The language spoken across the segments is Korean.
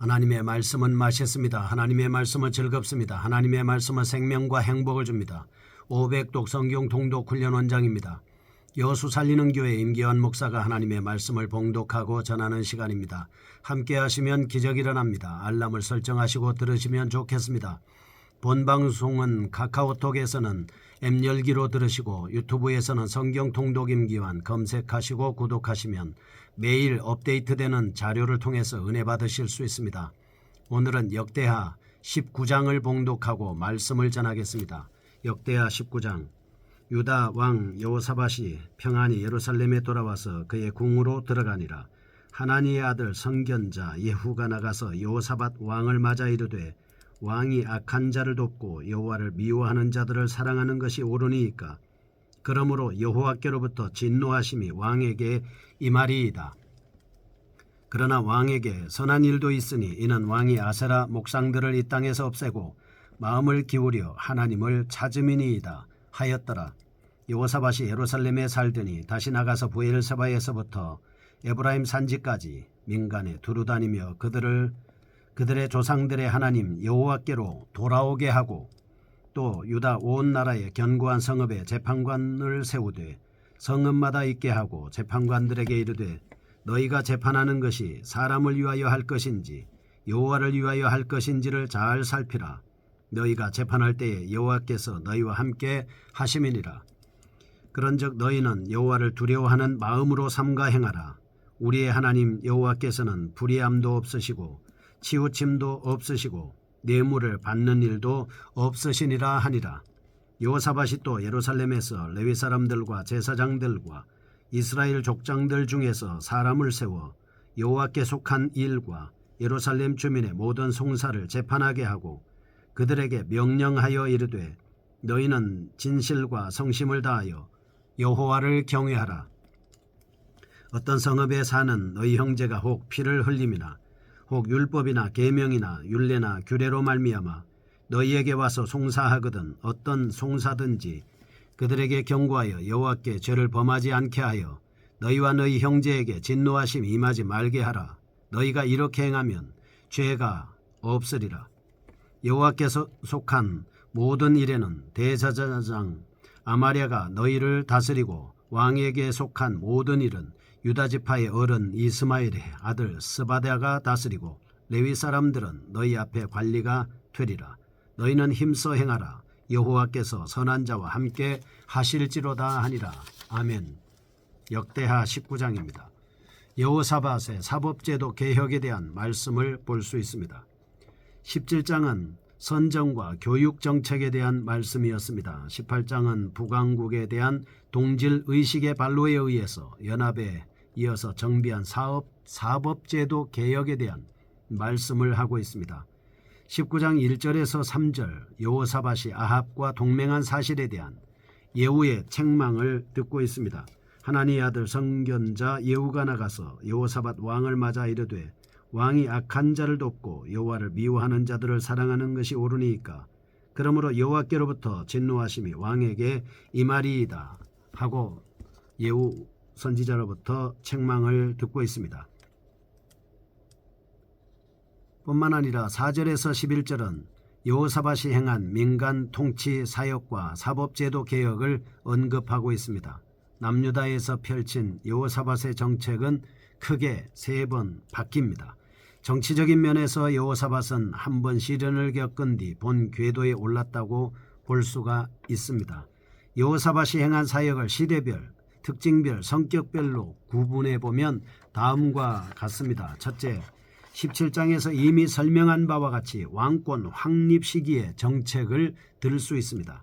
하나님의 말씀은 맛있습니다. 하나님의 말씀은 즐겁습니다. 하나님의 말씀은 생명과 행복을 줍니다. 500독 성경 통독 훈련 원장입니다. 여수 살리는 교회 임기환 목사가 하나님의 말씀을 봉독하고 전하는 시간입니다. 함께 하시면 기적이 일어납니다. 알람을 설정하시고 들으시면 좋겠습니다. 본 방송은 카카오톡에서는 앱 열기로 들으시고 유튜브에서는 성경 통독 임기환 검색하시고 구독하시면 매일 업데이트되는 자료를 통해서 은혜 받으실 수 있습니다. 오늘은 역대하 19장을 봉독하고 말씀을 전하겠습니다. 역대하 19장. 유다 왕 여호사밧이 평안히 예루살렘에 돌아와서 그의 궁으로 들어가니라. 하나니의 아들 선견자 예후가 나가서 여호사밧 왕을 맞아 이르되 왕이 악한 자를 돕고 여호와를 미워하는 자들을 사랑하는 것이 옳으니이까. 그러므로 여호와께로부터 진노하심이 왕에게 임하리이다. 그러나 왕에게 선한 일도 있으니 이는 왕이 아세라 목상들을 이 땅에서 없애고 마음을 기울여 하나님을 찾음이니이다 하였더라. 여호사밧이 예루살렘에 살더니 다시 나가서 브엘세바에서부터 에브라임 산지까지 민간에 두루다니며 그들의 조상들의 하나님 여호와께로 돌아오게 하고 또 유다 온 나라의 견고한 성읍에 재판관을 세우되 성읍마다 있게 하고 재판관들에게 이르되 너희가 재판하는 것이 사람을 위하여 할 것인지 여호와를 위하여 할 것인지를 잘 살피라. 너희가 재판할 때에 여호와께서 너희와 함께 하심이니라. 그런즉 너희는 여호와를 두려워하는 마음으로 삼가 행하라. 우리의 하나님 여호와께서는 불의함도 없으시고 치우침도 없으시고 뇌물을 받는 일도 없으시니라 하니라. 여호사밧이 또 예루살렘에서 레위 사람들과 제사장들과 이스라엘 족장들 중에서 사람을 세워 여호와께 속한 일과 예루살렘 주민의 모든 송사를 재판하게 하고 그들에게 명령하여 이르되 너희는 진실과 성심을 다하여 여호와를 경외하라. 어떤 성읍에 사는 너희 형제가 혹 피를 흘림이나 혹 율법이나 계명이나 율례나 규례로 말미암아 너희에게 와서 송사하거든 어떤 송사든지 그들에게 경고하여 여호와께 죄를 범하지 않게 하여 너희와 너희 형제에게 진노하심 임하지 말게 하라. 너희가 이렇게 행하면 죄가 없으리라. 여호와께서 속한 모든 일에는 대제사장 아마랴가 너희를 다스리고 왕에게 속한 모든 일은 유다지파의 어른 이스마엘의 아들 스바랴가 다스리고 레위 사람들은 너희 앞에 관리가 되리라. 너희는 힘써 행하라. 여호와께서 선한 자와 함께 하실지로다 하니라. 아멘. 역대하 19장입니다. 여호사밧의 사법제도 개혁에 대한 말씀을 볼 수 있습니다. 17장은 선정과 교육 정책에 대한 말씀이었습니다. 18장은 북왕국에 대한 동질의식의 반로에 의해서 연합에 이어서 정비한 사법제도 개혁에 대한 말씀을 하고 있습니다. 19장 1절에서 3절 여호사밧이 아합과 동맹한 사실에 대한 예후의 책망을 듣고 있습니다. 하나니의 아들 선견자 예후가 나가서 여호사밧 왕을 맞아 이르되 왕이 악한 자를 돕고 여호와를 미워하는 자들을 사랑하는 것이 옳으니이까. 그러므로 여호와께로부터 진노하심이 왕에게 임하리이다 하고 예후 선지자로부터 책망을 듣고 있습니다. 뿐만 아니라 4절에서 11절은 여호사밧이 행한 민간 통치 사역과 사법제도 개혁을 언급하고 있습니다. 남유다에서 펼친 여호사밧의 정책은 크게 3번 바뀝니다. 정치적인 면에서 여호사밧은 한 번 시련을 겪은 뒤 본 궤도에 올랐다고 볼 수가 있습니다. 여호사밧이 행한 사역을 시대별, 특징별, 성격별로 구분해 보면 다음과 같습니다. 첫째, 17장에서 이미 설명한 바와 같이 왕권 확립 시기의 정책을 들을 수 있습니다.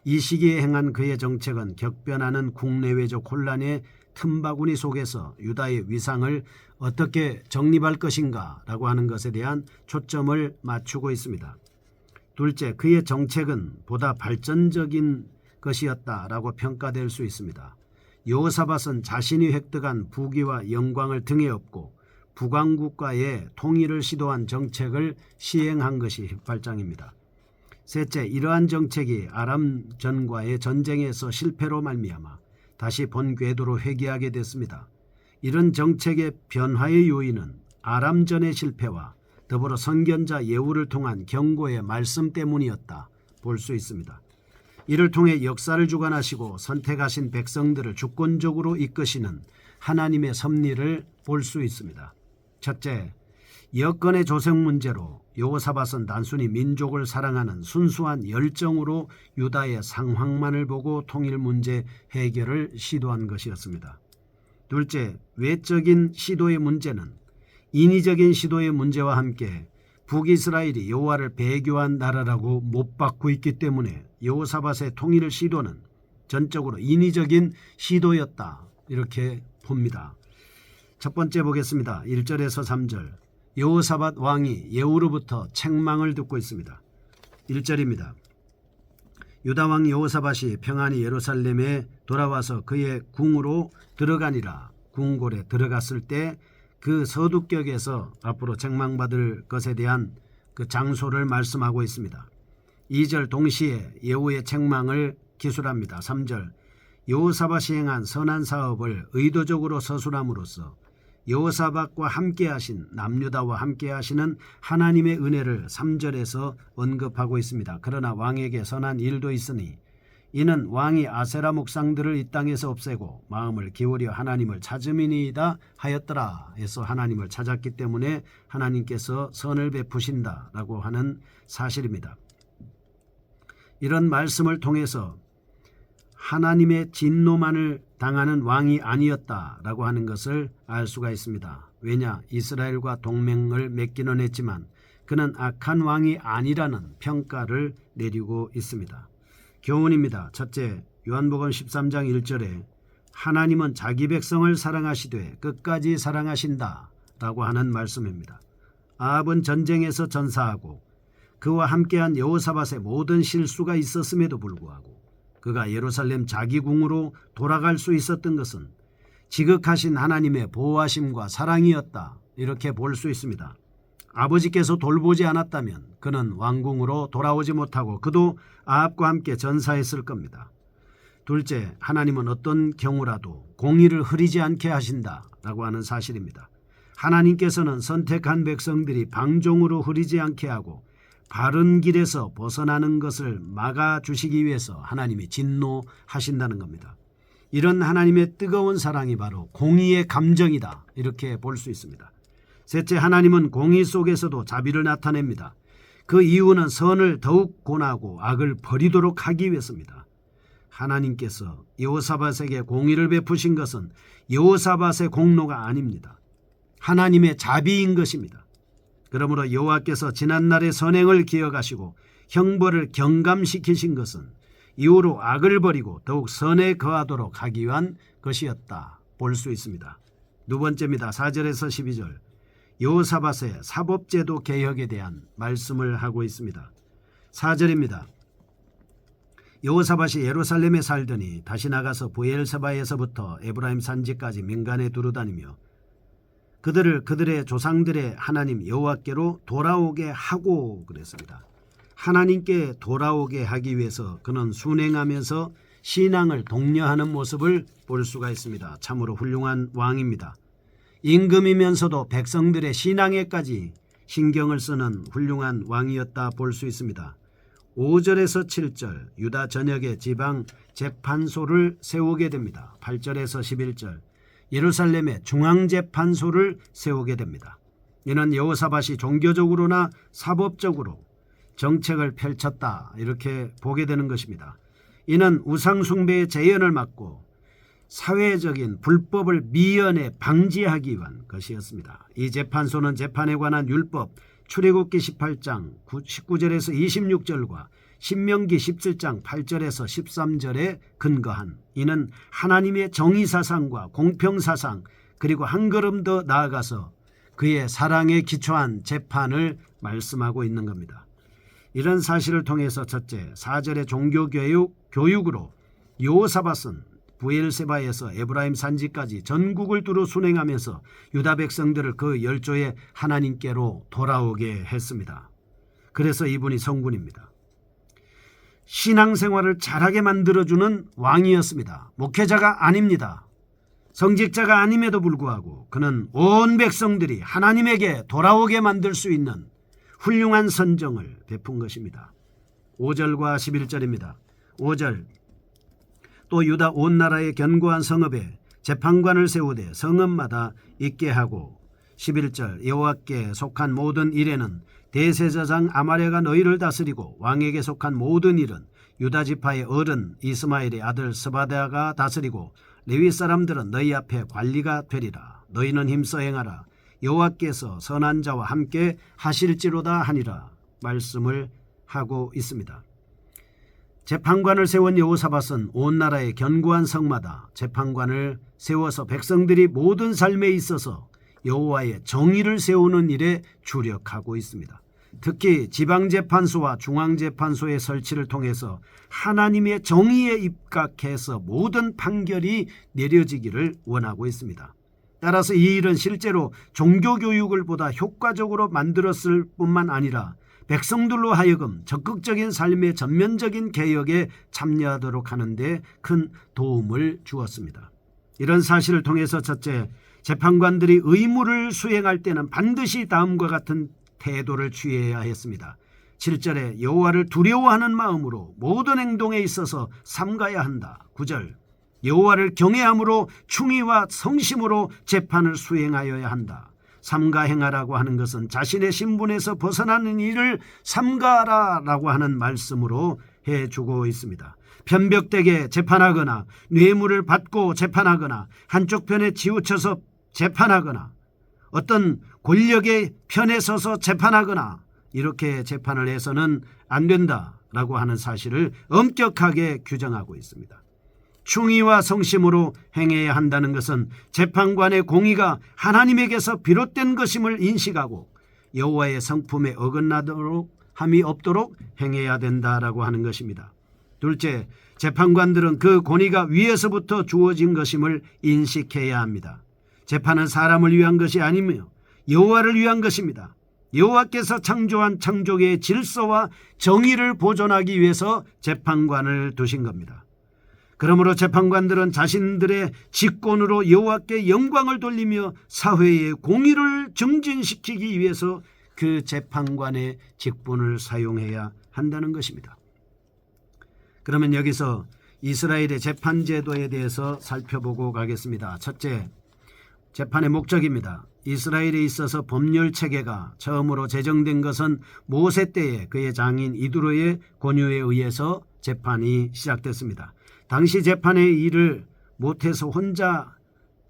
이 시기에 행한 그의 정책은 격변하는 국내외적 혼란의 틈바구니 속에서 유다의 위상을 어떻게 정립할 것인가 라고 하는 것에 대한 초점을 맞추고 있습니다. 둘째, 그의 정책은 보다 발전적인 것이었다라고 평가될 수 있습니다. 여호사밧은 자신이 획득한 부귀와 영광을 등에 업고 북왕국과의 통일을 시도한 정책을 시행한 것이 발장입니다. 셋째, 이러한 정책이 아람전과의 전쟁에서 실패로 말미암아 다시 본 궤도로 회귀하게 됐습니다. 이런 정책의 변화의 요인은 아람전의 실패와 더불어 선견자 예후를 통한 경고의 말씀 때문이었다 볼 수 있습니다. 이를 통해 역사를 주관하시고 선택하신 백성들을 주권적으로 이끄시는 하나님의 섭리를 볼 수 있습니다. 첫째, 여건의 조성 문제로 여호사밧은 단순히 민족을 사랑하는 순수한 열정으로 유다의 상황만을 보고 통일 문제 해결을 시도한 것이었습니다. 둘째, 외적인 시도의 문제는 인위적인 시도의 문제와 함께 북이스라엘이 여호와를 배교한 나라라고 못 받고 있기 때문에 여호사밧의 통일 시도는 전적으로 인위적인 시도였다 이렇게 봅니다. 첫 번째 보겠습니다. 1절에서 3절. 여호사밧 왕이 예후로부터 책망을 듣고 있습니다. 1절입니다. 유다 왕 여호사밧이 평안히 예루살렘에 돌아와서 그의 궁으로 들어가니라. 궁궐에 들어갔을 때 그 서두격에서 앞으로 책망받을 것에 대한 그 장소를 말씀하고 있습니다. 2절 동시에 예후의 책망을 기술합니다. 3절 여호사밧이 행한 선한 사업을 의도적으로 서술함으로써 여호사밧과 함께하신 남유다와 함께하시는 하나님의 은혜를 3절에서 언급하고 있습니다. 그러나 왕에게 선한 일도 있으니 이는 왕이 아세라 목상들을 이 땅에서 없애고 마음을 기울여 하나님을 찾음이니이다 하였더라 해서 하나님을 찾았기 때문에 하나님께서 선을 베푸신다라고 하는 사실입니다. 이런 말씀을 통해서 하나님의 진노만을 당하는 왕이 아니었다라고 하는 것을 알 수가 있습니다. 왜냐? 이스라엘과 동맹을 맺기는 했지만 그는 악한 왕이 아니라는 평가를 내리고 있습니다. 교훈입니다. 첫째, 요한복음 13장 1절에 하나님은 자기 백성을 사랑하시되 끝까지 사랑하신다 라고 하는 말씀입니다. 아합은 전쟁에서 전사하고 그와 함께한 여호사밧의 모든 실수가 있었음에도 불구하고 그가 예루살렘 자기 궁으로 돌아갈 수 있었던 것은 지극하신 하나님의 보호하심과 사랑이었다 이렇게 볼 수 있습니다. 아버지께서 돌보지 않았다면 그는 왕궁으로 돌아오지 못하고 그도 아합과 함께 전사했을 겁니다. 둘째, 하나님은 어떤 경우라도 공의를 흐리지 않게 하신다라고 하는 사실입니다. 하나님께서는 선택한 백성들이 방종으로 흐리지 않게 하고 바른 길에서 벗어나는 것을 막아주시기 위해서 하나님이 진노하신다는 겁니다. 이런 하나님의 뜨거운 사랑이 바로 공의의 감정이다 이렇게 볼 수 있습니다. 셋째, 하나님은 공의 속에서도 자비를 나타냅니다. 그 이유는 선을 더욱 권하고 악을 버리도록 하기 위해서입니다. 하나님께서 여호사밧에게 공의를 베푸신 것은 여호사밧의 공로가 아닙니다. 하나님의 자비인 것입니다. 그러므로 여호와께서 지난날의 선행을 기억하시고 형벌을 경감시키신 것은 이후로 악을 버리고 더욱 선에 거하도록 하기 위한 것이었다 볼 수 있습니다. 두 번째입니다. 4절에서 12절. 여호사밧의 사법제도 개혁에 대한 말씀을 하고 있습니다. 4절입니다. 여호사밧이 예루살렘에 살더니 다시 나가서 브엘세바에서부터 에브라임 산지까지 민간에 두루다니며 그들을 그들의 조상들의 하나님 여호와께로 돌아오게 하고 그랬습니다. 하나님께 돌아오게 하기 위해서 그는 순행하면서 신앙을 독려하는 모습을 볼 수가 있습니다. 참으로 훌륭한 왕입니다. 임금이면서도 백성들의 신앙에까지 신경을 쓰는 훌륭한 왕이었다 볼 수 있습니다. 5절에서 7절 유다 전역의 지방 재판소를 세우게 됩니다. 8절에서 11절 예루살렘에 중앙재판소를 세우게 됩니다. 이는 여호사밧이 종교적으로나 사법적으로 정책을 펼쳤다 이렇게 보게 되는 것입니다. 이는 우상숭배의 재현을 막고 사회적인 불법을 미연에 방지하기 위한 것이었습니다. 이 재판소는 재판에 관한 율법 출애굽기 18장 19절에서 26절과 신명기 17장 8절에서 13절에 근거한 이는 하나님의 정의사상과 공평사상 그리고 한 걸음 더 나아가서 그의 사랑에 기초한 재판을 말씀하고 있는 겁니다. 이런 사실을 통해서 첫째, 4절의 종교교육으로 여호사밧은 브엘세바에서 에브라임 산지까지 전국을 두루 순행하면서 유다 백성들을 그 열조의 하나님께로 돌아오게 했습니다. 그래서 이분이 성군입니다. 신앙생활을 잘하게 만들어주는 왕이었습니다. 목회자가 아닙니다. 성직자가 아님에도 불구하고 그는 온 백성들이 하나님에게 돌아오게 만들 수 있는 훌륭한 선정을 베푼 것입니다. 5절과 11절입니다. 5절 또 유다 온 나라의 견고한 성읍에 재판관을 세우되 성읍마다 있게 하고 11절 여호와께 속한 모든 일에는 대제사장 아말랴가 너희를 다스리고 왕에게 속한 모든 일은 유다 지파의 어른 이스마엘의 아들 스바다가 다스리고 레위 사람들은 너희 앞에 관리가 되리라. 너희는 힘써 행하라. 여호와께서 선한 자와 함께 하실지로다 하니라 말씀을 하고 있습니다. 재판관을 세운 여호사밧은 온 나라의 견고한 성마다 재판관을 세워서 백성들이 모든 삶에 있어서 여호와의 정의를 세우는 일에 주력하고 있습니다. 특히 지방재판소와 중앙재판소의 설치를 통해서 하나님의 정의에 입각해서 모든 판결이 내려지기를 원하고 있습니다. 따라서 이 일은 실제로 종교교육을 보다 효과적으로 만들었을 뿐만 아니라 백성들로 하여금 적극적인 삶의 전면적인 개혁에 참여하도록 하는 데 큰 도움을 주었습니다. 이런 사실을 통해서 첫째, 재판관들이 의무를 수행할 때는 반드시 다음과 같은 태도를 취해야 했습니다. 7절에 여호와를 두려워하는 마음으로 모든 행동에 있어서 삼가야 한다. 9절 여호와를 경외함으로 충의와 성심으로 재판을 수행하여야 한다. 삼가 행하라고 하는 것은 자신의 신분에서 벗어나는 일을 삼가라라고 하는 말씀으로 해주고 있습니다. 편벽되게 재판하거나 뇌물을 받고 재판하거나 한쪽 편에 치우쳐서 재판하거나 어떤 권력의 편에 서서 재판하거나 이렇게 재판을 해서는 안 된다라고 하는 사실을 엄격하게 규정하고 있습니다. 충의와 성심으로 행해야 한다는 것은 재판관의 공의가 하나님에게서 비롯된 것임을 인식하고 여호와의 성품에 어긋나도록 함이 없도록 행해야 된다라고 하는 것입니다. 둘째, 재판관들은 그 권위가 위에서부터 주어진 것임을 인식해야 합니다. 재판은 사람을 위한 것이 아니며 여호와를 위한 것입니다. 여호와께서 창조한 창조계의 질서와 정의를 보존하기 위해서 재판관을 두신 겁니다. 그러므로 재판관들은 자신들의 직권으로 여호와께 영광을 돌리며 사회의 공의를 증진시키기 위해서 그 재판관의 직분을 사용해야 한다는 것입니다. 그러면 여기서 이스라엘의 재판 제도에 대해서 살펴보고 가겠습니다. 첫째, 재판의 목적입니다. 이스라엘에 있어서 법률 체계가 처음으로 제정된 것은 모세 때에 그의 장인 이드로의 권유에 의해서 재판이 시작됐습니다. 당시 재판의 일을 못해서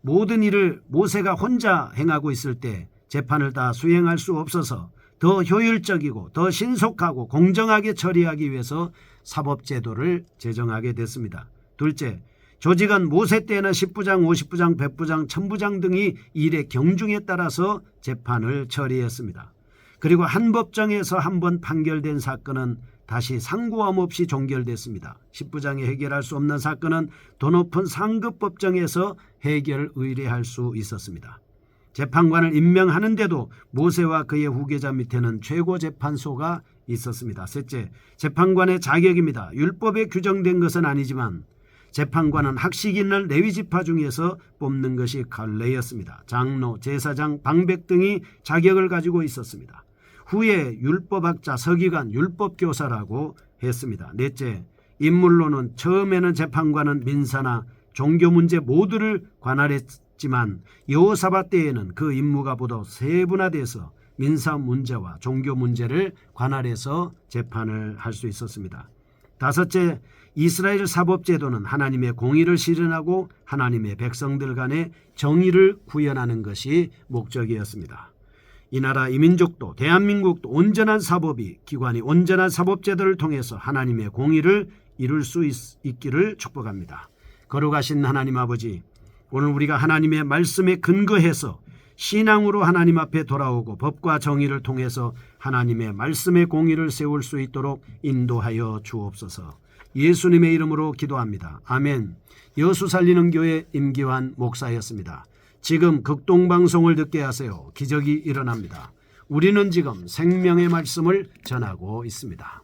모든 일을 모세가 혼자 행하고 있을 때 재판을 다 수행할 수 없어서 더 효율적이고 더 신속하고 공정하게 처리하기 위해서 사법제도를 제정하게 됐습니다. 둘째, 조직은 모세 때에는 10부장, 50부장, 100부장, 1000부장 등이 일의 경중에 따라서 재판을 처리했습니다. 그리고 한 법정에서 한 번 판결된 사건은 다시 상고함 없이 종결됐습니다. 10부장이 해결할 수 없는 사건은 더 높은 상급 법정에서 해결을 의뢰할 수 있었습니다. 재판관을 임명하는데도 모세와 그의 후계자 밑에는 최고재판소가 있었습니다. 셋째, 재판관의 자격입니다. 율법에 규정된 것은 아니지만 재판관은 학식 있는 레위지파 중에서 뽑는 것이 관례였습니다. 장로, 제사장, 방백 등이 자격을 가지고 있었습니다. 후에 율법학자, 서기관, 율법교사라고 했습니다. 넷째, 인물로는 처음에는 재판관은 민사나 종교 문제 모두를 관할했지만 여호사밧 때에는 그 임무가 보다 세분화돼서 민사 문제와 종교 문제를 관할해서 재판을 할 수 있었습니다. 다섯째, 이스라엘 사법제도는 하나님의 공의를 실현하고 하나님의 백성들 간의 정의를 구현하는 것이 목적이었습니다. 이 나라 이 민족도 대한민국도 온전한 사법이 기관이 온전한 사법제도를 통해서 하나님의 공의를 이룰 수 있기를 축복합니다. 거룩하신 하나님 아버지, 오늘 우리가 하나님의 말씀에 근거해서 신앙으로 하나님 앞에 돌아오고 법과 정의를 통해서 하나님의 말씀의 공의를 세울 수 있도록 인도하여 주옵소서. 예수님의 이름으로 기도합니다. 아멘. 여수 살리는 교회 임기환 목사였습니다. 지금 극동방송을 듣게 하세요. 기적이 일어납니다. 우리는 지금 생명의 말씀을 전하고 있습니다.